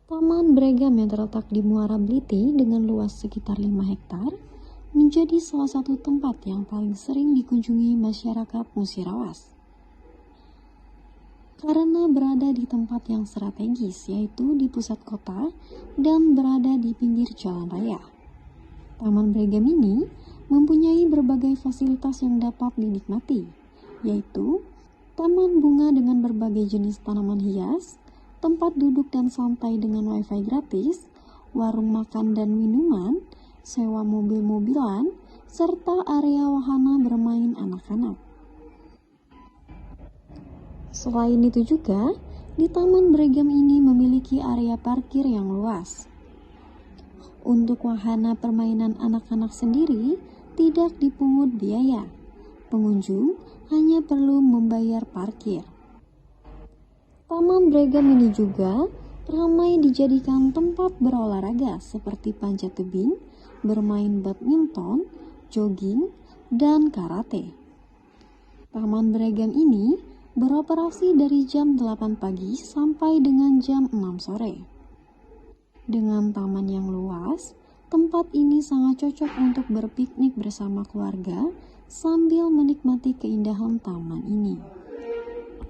Taman Bregam yang terletak di Muara Bliti dengan luas sekitar 5 hektar menjadi salah satu tempat yang paling sering dikunjungi masyarakat Musirawas. Karena berada di tempat yang strategis, yaitu di pusat kota dan berada di pinggir jalan raya. Taman Bregam ini mempunyai berbagai fasilitas yang dapat dinikmati, yaitu taman bunga dengan berbagai jenis tanaman hias, tempat duduk dan santai dengan wifi gratis, warung makan dan minuman, sewa mobil-mobilan, serta area wahana bermain anak-anak. Selain itu juga, di Taman Bregam ini memiliki area parkir yang luas. Untuk wahana permainan anak-anak sendiri, tidak dipungut biaya. Pengunjung hanya perlu membayar parkir. Taman Bregam ini juga ramai dijadikan tempat berolahraga seperti panjat tebing, bermain badminton, jogging, dan karate. Taman Bregam ini beroperasi dari jam 8 pagi sampai dengan jam 6 sore. Dengan taman yang luas, tempat ini sangat cocok untuk berpiknik bersama keluarga sambil menikmati keindahan taman ini.